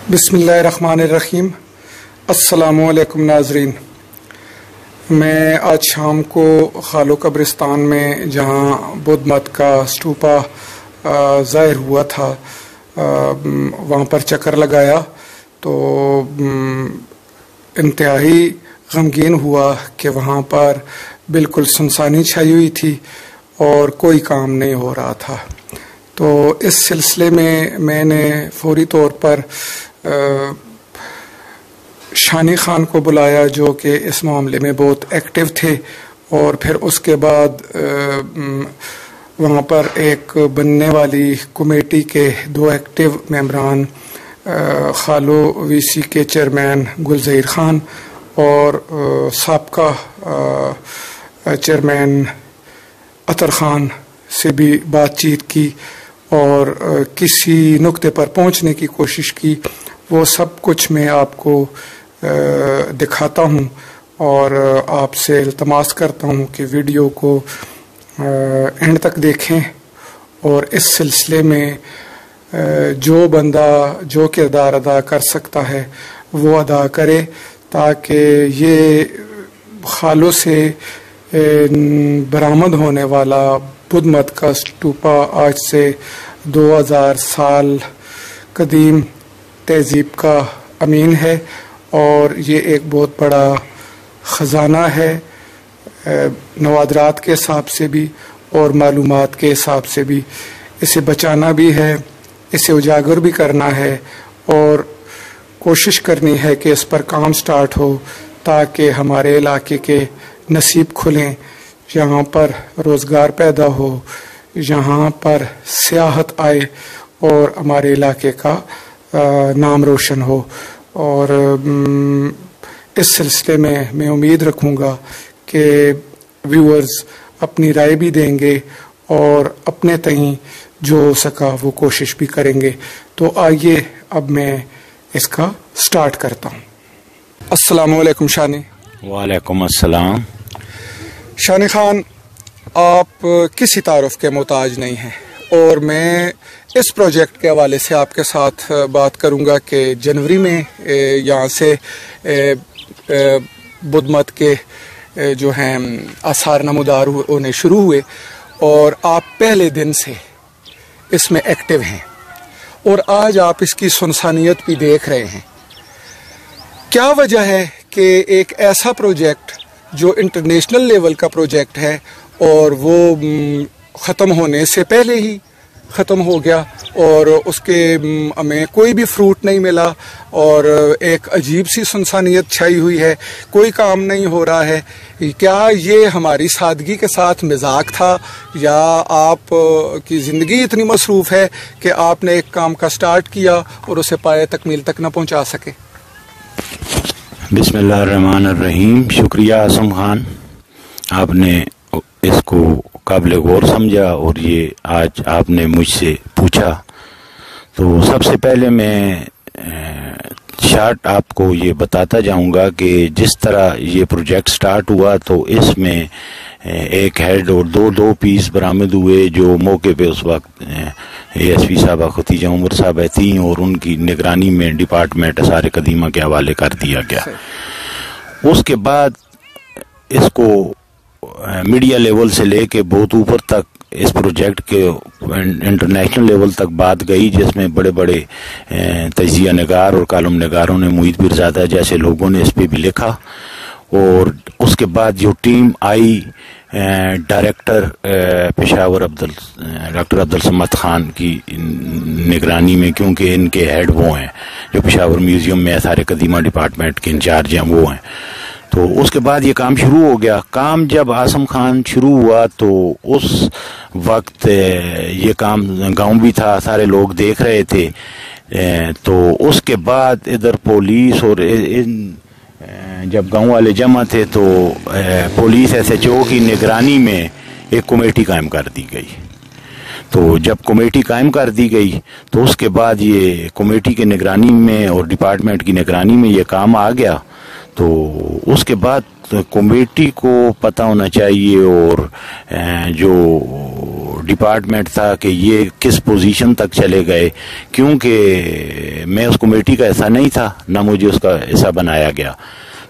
بسم اللہ الرحمن الرحیم۔ السلام علیکم ناظرین، میں آج شام کو خالو قبرستان میں جہاں بدھ مت کا اسٹوپا ظاہر ہوا تھا وہاں پر چکر لگایا تو انتہائی غمگین ہوا کہ وہاں پر بالکل سنسانی چھائی ہوئی تھی اور کوئی کام نہیں ہو رہا تھا۔ تو اس سلسلے میں نے فوری طور پر شانی خان کو بلایا جو کہ اس معاملے میں بہت ایکٹیو تھے، اور پھر اس کے بعد وہاں پر ایک بننے والی کمیٹی کے دو ایکٹیو ممبران خالو وی سی کے چیئرمین گلزیر خان اور سابقہ چیئرمین عطر خان سے بھی بات چیت کی اور کسی نقطے پر پہنچنے کی کوشش کی۔ وہ سب کچھ میں آپ کو دکھاتا ہوں اور آپ سے التماس کرتا ہوں کہ ویڈیو کو اینڈ تک دیکھیں اور اس سلسلے میں جو بندہ جو کردار ادا کر سکتا ہے وہ ادا کرے، تاکہ یہ خالو سے برآمد ہونے والا بدھ مت کا اسٹوپا آج سے 2000 سال قدیم تہذیب کا امین ہے، اور یہ ایک بہت بڑا خزانہ ہے نوادرات کے حساب سے بھی اور معلومات کے حساب سے بھی۔ اسے بچانا بھی ہے، اسے اجاگر بھی کرنا ہے، اور کوشش کرنی ہے کہ اس پر کام سٹارٹ ہو تاکہ ہمارے علاقے کے نصیب کھلیں، یہاں پر روزگار پیدا ہو، یہاں پر سیاحت آئے اور ہمارے علاقے کا نام روشن ہو۔ اور اس سلسلے میں امید رکھوں گا کہ ویورز اپنی رائے بھی دیں گے اور اپنے تئیں جو ہو سکا وہ کوشش بھی کریں گے۔ تو آئیے اب میں اس کا سٹارٹ کرتا ہوں۔ السلام علیکم شانی۔ وعلیکم السلام۔ شانی خان، آپ کسی تعارف کے محتاج نہیں ہیں، اور میں اس پروجیکٹ کے حوالے سے آپ کے ساتھ بات کروں گا کہ جنوری میں یہاں سے بدھ مت کے جو ہیں آثار نمودار ہونے شروع ہوئے، اور آپ پہلے دن سے اس میں ایکٹیو ہیں، اور آج آپ اس کی سنسانیت بھی دیکھ رہے ہیں۔ کیا وجہ ہے کہ ایک ایسا پروجیکٹ جو انٹرنیشنل لیول کا پروجیکٹ ہے اور وہ ختم ہونے سے پہلے ہی ختم ہو گیا اور اس کے ہمیں کوئی بھی فروٹ نہیں ملا، اور ایک عجیب سی سنسانیت چھائی ہوئی ہے، کوئی کام نہیں ہو رہا ہے؟ کیا یہ ہماری سادگی کے ساتھ مذاق تھا، یا آپ کی زندگی اتنی مصروف ہے کہ آپ نے ایک کام کا سٹارٹ کیا اور اسے پائے تکمیل تک نہ پہنچا سکے؟ بسم اللہ الرحمن الرحیم۔ شکریہ اعظم خان، آپ نے اس کو قابل غور سمجھا اور یہ آج آپ نے مجھ سے پوچھا۔ تو سب سے پہلے میں شارٹ آپ کو یہ بتاتا جاؤں گا کہ جس طرح یہ پروجیکٹ سٹارٹ ہوا تو اس میں ایک ہیڈ اور دو پیس برآمد ہوئے، جو موقع پہ اس وقت اے ایس پی صاحبہ ختیجہ عمر صاحبہ تھیں، اور ان کی نگرانی میں ڈپارٹمنٹ آثار قدیمہ کے حوالے کر دیا گیا۔ اس کے بعد اس کو میڈیا لیول سے لے کے بہت اوپر تک اس پروجیکٹ کے انٹرنیشنل لیول تک بات گئی، جس میں بڑے بڑے تجزیہ نگار اور کالم نگاروں نے، محیط پیرزادہ جیسے لوگوں نے اس پہ بھی لکھا۔ اور اس کے بعد جو ٹیم آئی ڈائریکٹر پشاور ڈاکٹر عبدالصمد خان کی نگرانی میں، کیونکہ ان کے ہیڈ وہ ہیں جو پشاور میوزیم میں آثار قدیمہ ڈپارٹمنٹ کے انچارج ہیں، وہ ہیں۔ تو اس کے بعد یہ کام شروع ہو گیا۔ کام جب اعظم خان شروع ہوا تو اس وقت یہ کام گاؤں بھی تھا، سارے لوگ دیکھ رہے تھے۔ تو اس کے بعد ادھر پولیس اور جب گاؤں والے جمع تھے تو پولیس ایس ایچ او کی نگرانی میں ایک کمیٹی قائم کر دی گئی۔ تو جب کمیٹی قائم کر دی گئی تو اس کے بعد یہ کمیٹی کی نگرانی میں اور ڈپارٹمنٹ کی نگرانی میں یہ کام آ گیا۔ تو اس کے بعد کمیٹی کو پتہ ہونا چاہیے اور جو ڈپارٹمنٹ تھا کہ یہ کس پوزیشن تک چلے گئے، کیونکہ میں اس کمیٹی کا حصہ نہیں تھا، نہ مجھے اس کا حصہ بنایا گیا،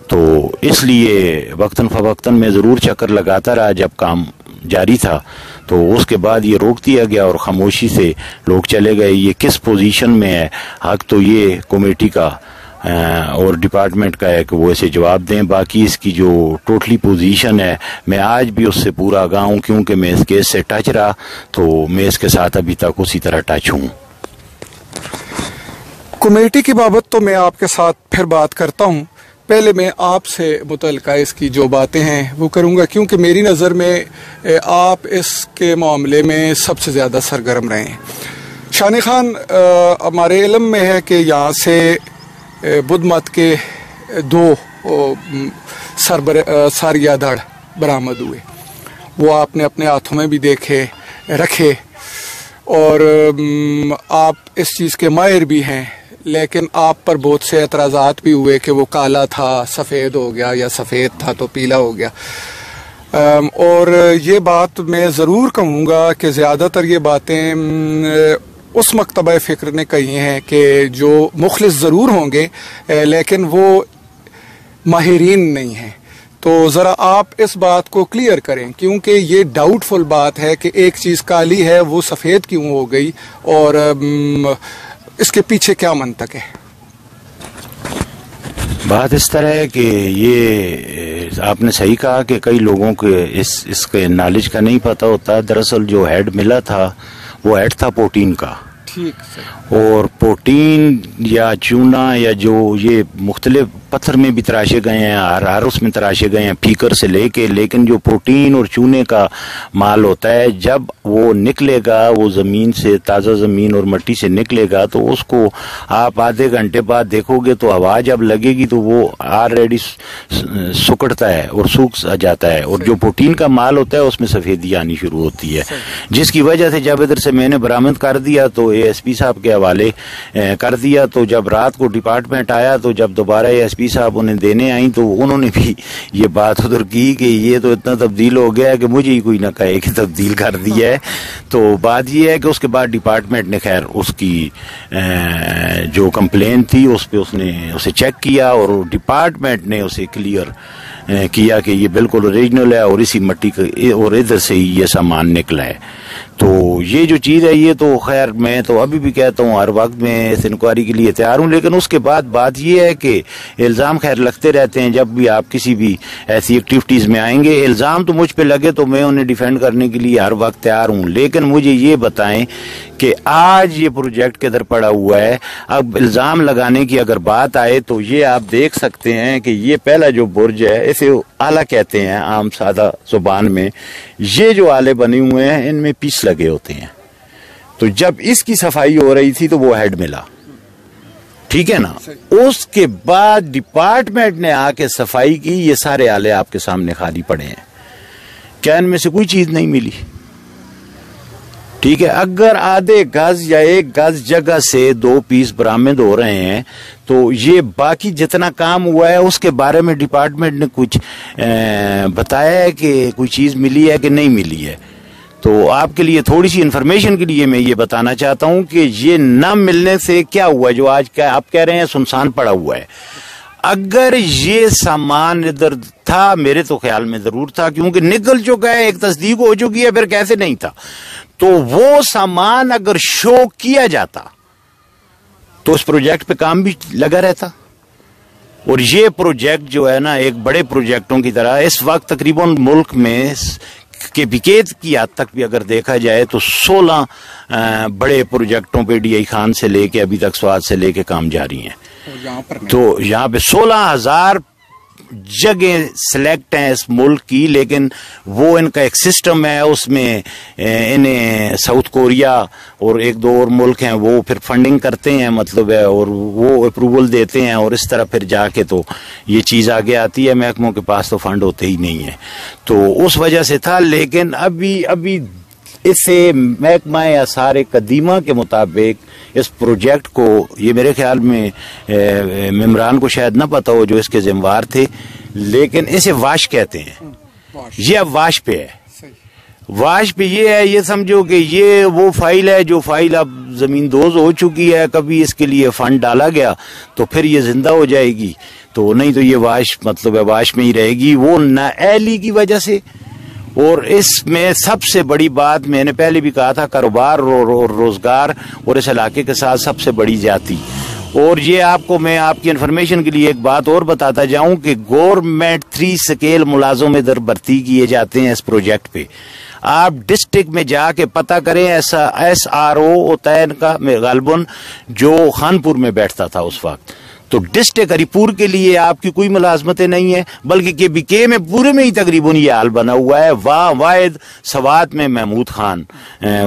تو اس لیے وقتاً فوقتاً میں ضرور چکر لگاتا رہا جب کام جاری تھا، تو اس کے بعد یہ روک دیا گیا اور خاموشی سے لوگ چلے گئے۔ یہ کس پوزیشن میں ہے، حق تو یہ کمیٹی کا اور ڈپارٹمنٹ کا ہے کہ وہ اسے جواب دیں۔ باقی اس کی جو ٹوٹلی پوزیشن ہے، میں آج بھی اس سے پورا آگاہ ہوں، کیونکہ میں اس کیس سے ٹچ رہا، تو میں اس کے ساتھ ابھی تک اسی طرح ٹچ ہوں۔ کمیٹی کی بابت تو میں آپ کے ساتھ پھر بات کرتا ہوں، پہلے میں آپ سے متعلقہ اس کی جو باتیں ہیں وہ کروں گا، کیونکہ میری نظر میں آپ اس کے معاملے میں سب سے زیادہ سرگرم رہے ہیں۔ شانی خان، ہمارے علم میں ہے کہ یہاں سے بدھ مت کے 2 ساریہ دھڑ برآمد ہوئے، وہ آپ نے اپنے ہاتھوں میں بھی دیکھے رکھے، اور آپ اس چیز کے ماہر بھی ہیں، لیکن آپ پر بہت سے اعتراضات بھی ہوئے کہ وہ کالا تھا سفید ہو گیا، یا سفید تھا تو پیلا ہو گیا، اور یہ بات میں ضرور کہوں گا کہ زیادہ تر یہ باتیں اس مکتبہ فکر نے کہی ہیں کہ جو مخلص ضرور ہوں گے لیکن وہ ماہرین نہیں ہیں۔ تو ذرا آپ اس بات کو کلیئر کریں، کیونکہ یہ ڈاؤٹ فل بات ہے کہ ایک چیز کالی ہے وہ سفید کیوں ہو گئی، اور اس کے پیچھے کیا منطق ہے؟ بات اس طرح ہے کہ یہ آپ نے صحیح کہا کہ کئی لوگوں کو اس کے نالج کا نہیں پتہ ہوتا۔ دراصل جو ہیڈ ملا تھا وہ ہیڈ تھا پروٹین کا، اور پروٹین یا چونا یا جو یہ مختلف پتھر میں بھی تراشے گئے ہیں، ہر اس میں تراشے گئے ہیں پھیکر سے لے کے، لیکن جو پروٹین اور چونے کا مال ہوتا ہے جب وہ نکلے گا، وہ زمین سے، تازہ زمین اور مٹی سے نکلے گا، تو اس کو آپ آدھے گھنٹے بعد دیکھو گے تو ہوا جب لگے گی تو وہ آلریڈی سکڑتا ہے اور سوکھ جاتا ہے، اور جو پروٹین کا مال ہوتا ہے اس میں سفیدی آنی شروع ہوتی ہے، جس کی وجہ سے جب ادھر سے میں نے برآمد کر دیا تو اے ایس پی صاحب کے حوالے کر دیا۔ تو جب رات کو ڈپارٹمنٹ آیا تو جب دوبارہ اے ایس پی صاحب انہیں دینے آئیں تو انہوں نے بھی یہ بات ادھر کی کہ یہ تو اتنا تبدیل ہو گیا ہے کہ مجھے ہی کوئی نہ کہے کہ تبدیل کر دیا ہے۔ تو بات یہ ہے کہ اس کے بعد ڈپارٹمنٹ نے خیر اس کی جو کمپلین تھی اس پہ اس نے اسے چیک کیا، اور ڈپارٹمنٹ نے اسے کلیئر کیا کہ یہ بالکل اوریجنل ہے اور اسی مٹی اور ادھر سے ہی یہ سامان نکلا ہے۔ تو یہ جو چیز ہے یہ تو خیر میں تو ابھی بھی کہتا ہوں ہر وقت میں اس انکوائری کے لیے تیار ہوں، لیکن اس کے بعد بات یہ ہے کہ الزام خیر لگتے رہتے ہیں۔ جب بھی آپ کسی بھی ایسی ایکٹیویٹیز میں آئیں گے الزام تو مجھ پہ لگے تو میں انہیں ڈیفینڈ کرنے کے لیے ہر وقت تیار ہوں، لیکن مجھے یہ بتائیں کہ آج یہ پروجیکٹ کدھر پڑا ہوا ہے۔ اب الزام لگانے کی اگر بات آئے تو یہ آپ دیکھ سکتے ہیں کہ یہ پہلا جو برج ہے اسے آلہ کہتے ہیں عام سادہ زبان میں، یہ جو آلے بنے ہوئے ہیں ان میں پیس لگے ہوتے ہیں، تو جب اس کی صفائی ہو رہی تھی تو وہ ہیڈ ملا، ٹھیک ہے نا، اس کے بعد ڈپارٹمنٹ نے آ کے صفائی کی، یہ سارے آلے آپ کے سامنے خالی پڑے ہیں، کیا ان میں سے کوئی چیز نہیں ملی؟ ٹھیک ہے، اگر آدھے گز یا 1 گز جگہ سے 2 پیس برآمد ہو رہے ہیں تو یہ باقی جتنا کام ہوا ہے اس کے بارے میں ڈپارٹمنٹ نے کچھ بتایا ہے کہ کوئی چیز ملی ہے کہ نہیں ملی ہے؟ تو آپ کے لیے تھوڑی سی انفارمیشن کے لیے میں یہ بتانا چاہتا ہوں کہ یہ نہ ملنے سے کیا ہوا جو آج آپ کہہ رہے ہیں سنسان پڑا ہوا ہے۔ اگر یہ سامان ادھر تھا میرے تو خیال میں ضرور تھا، کیونکہ نکل چکا ہے، ایک تصدیق ہو چکی ہے، پھر کیسے نہیں تھا؟ تو وہ سامان اگر شو کیا جاتا تو اس پروجیکٹ پہ کام بھی لگا رہتا، اور یہ پروجیکٹ جو ہے نا ایک بڑے پروجیکٹوں کی طرح اس وقت تقریباً ملک میں کہ بکیت کی حد تک بھی اگر دیکھا جائے تو 16 بڑے پروجیکٹوں پہ ڈی آئی خان سے لے کے ابھی تک سواد سے لے کے کام جاری ہیں، تو یہاں پہ 16,000 جگہ سلیکٹ ہیں اس ملک کی، لیکن وہ ان کا ایک سسٹم ہے، اس میں انہیں ساؤتھ کوریا اور 1-2 اور ملک ہیں وہ پھر فنڈنگ کرتے ہیں، مطلب ہے، اور وہ اپروول دیتے ہیں، اور اس طرح پھر جا کے تو یہ چیز آگے آتی ہے، محکموں کے پاس تو فنڈ ہوتے ہی نہیں ہیں، تو اس وجہ سے تھا۔ لیکن ابھی اسے محکمہ آثار قدیمہ کے مطابق اس پروجیکٹ کو، یہ میرے خیال میں ممبران کو شاید نہ پتہ ہو جو اس کے ذمہ تھے، لیکن اسے واش کہتے ہیں، یہ اب واش پہ ہے، واش پہ یہ ہے، یہ سمجھو کہ یہ وہ فائل ہے جو فائل اب زمین دوز ہو چکی ہے، کبھی اس کے لیے فنڈ ڈالا گیا تو پھر یہ زندہ ہو جائے گی، تو نہیں تو یہ واش مطلب ہے واش میں ہی رہے گی، وہ نااہلی کی وجہ سے۔ اور اس میں سب سے بڑی بات میں نے پہلے بھی کہا تھا، کاروبار اور روزگار اور اس علاقے کے ساتھ سب سے بڑی زیادتی۔ اور یہ آپ کو میں آپ کی انفارمیشن کے لیے ایک بات اور بتاتا جاؤں کہ گورنمنٹ 3 سکیل ملازم ادھر بھرتی کیے جاتے ہیں اس پروجیکٹ پہ۔ آپ ڈسٹرکٹ میں جا کے پتہ کریں، ایسا SRO ہوتا ہے ان کا غالباً جو خانپور میں بیٹھتا تھا اس وقت، تو ڈسٹرکٹ ہری پور کے لیے آپ کی کوئی ملازمتیں نہیں ہیں، بلکہ KBK میں پورے میں ہی تقریباً یہ حال بنا ہوا ہے۔ واحد سوات میں محمود خان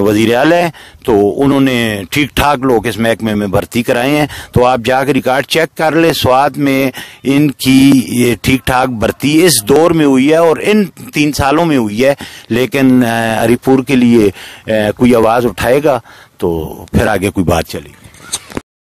وزیر اعلی ہیں، تو انہوں نے ٹھیک ٹھاک لوگ اس محکمے میں بھرتی کرائے ہیں، تو آپ جا کے ریکارڈ چیک کر لیں، سوات میں ان کی ٹھیک ٹھاک بھرتی اس دور میں ہوئی ہے اور ان 3 سالوں میں ہوئی ہے، لیکن ہری پور کے لیے کوئی آواز اٹھائے گا تو پھر آگے کوئی بات چلے گی۔